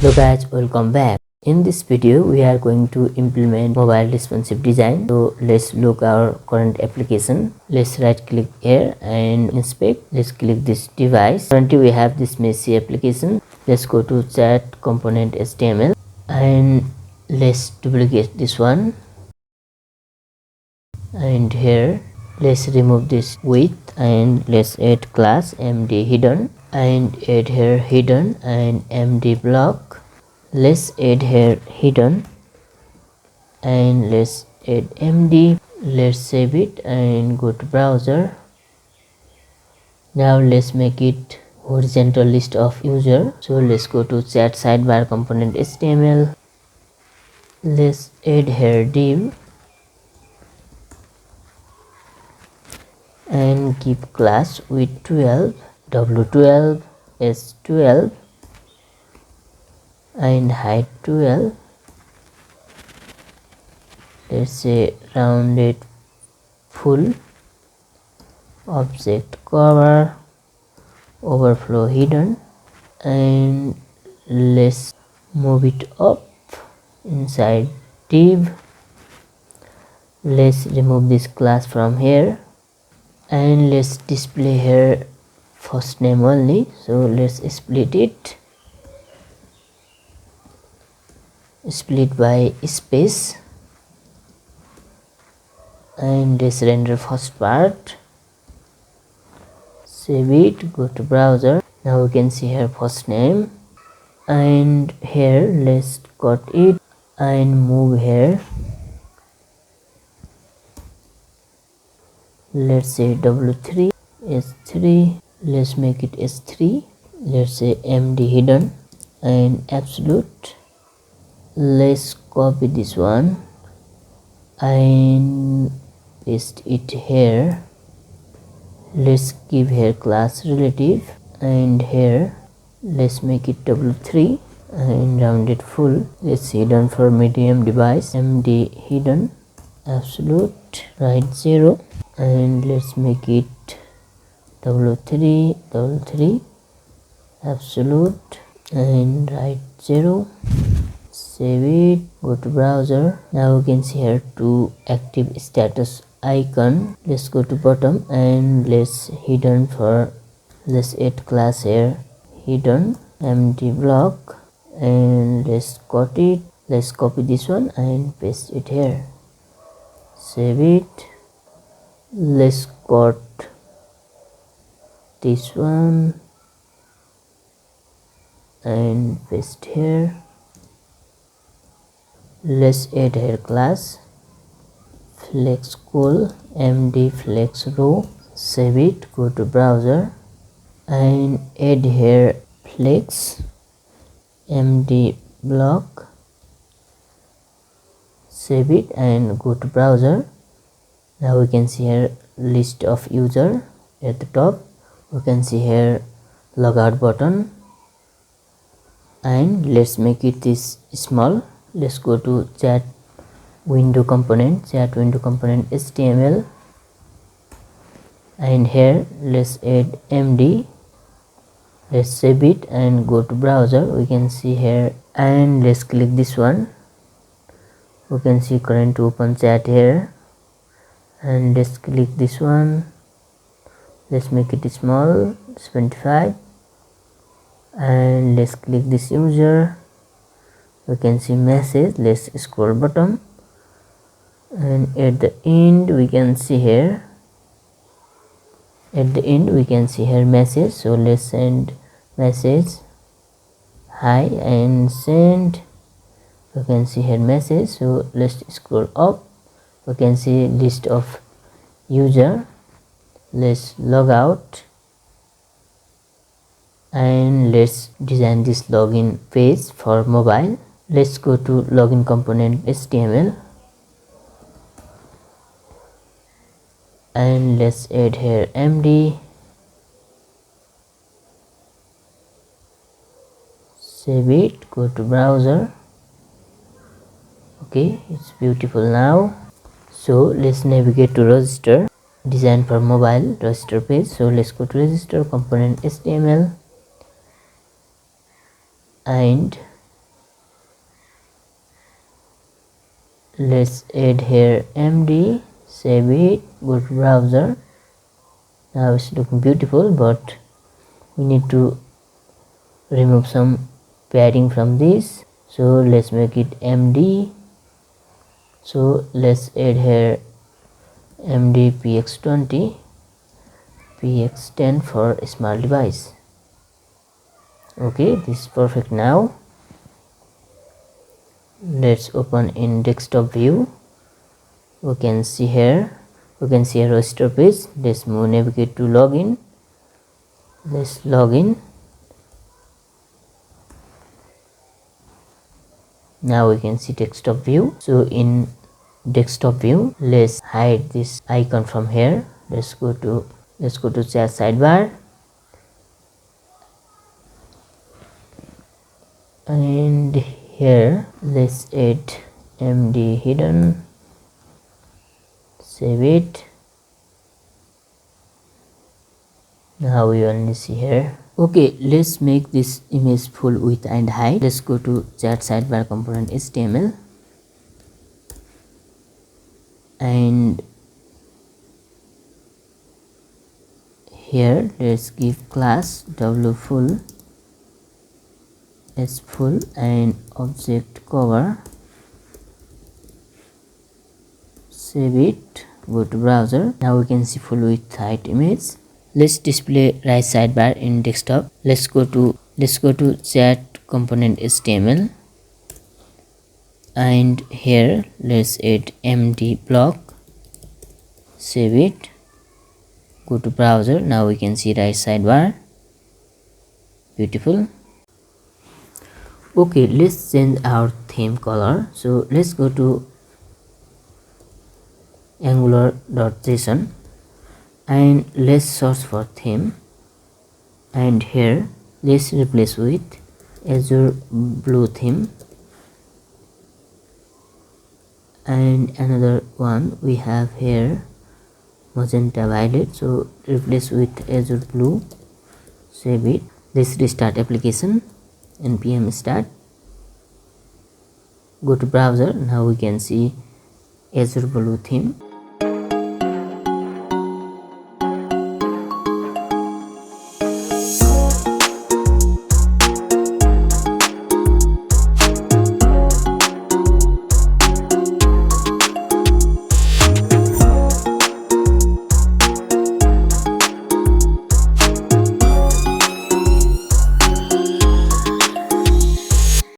Hello guys, welcome back. In this video we are going to implement mobile responsive design. So let's look our current application. Let's right click here and inspect. Let's click this device. Currently we have this messy application. Let's go to chat component HTML and let's duplicate this one, and here let's remove this width and let's add class md hidden and add here hidden and md block. Let's add here hidden and let's add md. Let's save it and go to browser. Now let's make it horizontal list of user. So let's go to chat sidebar component HTML. Let's add here div and keep class with 12, w12, s12 and height 12. Let's say rounded full, object cover, overflow hidden, and let's move it up inside div. Let's remove this class from here and let's display here first name only. So let's split it, split by space, and let's render first part. Save it, go to browser. Now we can see here first name, and here let's cut it and move here. Let's say w3, s3, let's make it s3. Let's say md hidden and absolute. Let's copy this one and paste it here. Let's give here class relative, and here let's make it w3 and rounded full. Let's hidden for medium device, md hidden absolute, right 0, and let's make it w3 absolute and right 0. Save it, go to browser. Now you can see here two active status icon. Let's go to bottom and let's hidden for, let's add class here hidden md block, and let's cut it. Let's copy this one and paste it here. Save it. Let's cut this one and paste here. Let's add here class flex cool md flex row. Save it, go to browser and add here flex md block. Save it and go to browser. Now we can see here list of user at the top. We can see here logout button, and let's make it this small. Let's go to chat window component HTML, and here let's add md. Let's save it and go to browser. We can see here, and let's click this one. We can see current open chat here, and let's click this one. Let's make it small, 25, and let's click this user. We can see message. Let's scroll bottom, and at the end we can see here, at the end we can see here message. So let's send message hi and send. We can see here message. So let's scroll up. We can see list of user. Let's log out and let's design this login page for mobile. Let's go to login component HTML and let's add here md. Save it, go to browser. Okay, it's beautiful now. So let's navigate to register, design for mobile register page. So let's go to register component HTML and let's add here MD, save it, go to browser. Now it's looking beautiful, but we need to remove some padding from this, so let's make it MD. So let's add here MD px20, px10 for smart device. Okay, this is perfect. Now let's open in desktop view. We can see here, we can see a register page. Let's move, navigate to login. Let's log in. Now we can see desktop view. So in desktop view, let's hide this icon from here. Let's go to chat sidebar, and here let's add MD hidden, save it. Now we only see here. Okay, let's make this image full width and height. Let's go to chat sidebar component HTML, and here let's give class w full, s full, and object cover. Save it, go to browser. Now we can see full width height image. Let's display right sidebar in desktop. Let's go to chat component HTML, and here let's add MD block. Save it, go to browser. Now we can see right sidebar, beautiful. Okay, let's change our theme color. So let's go to angular.json and let's search for theme, and here let's replace with azure blue theme, and another one we have here magenta violet, so replace with azure blue. Save it. Let's restart application, npm start, go to browser. Now we can see azure blue theme.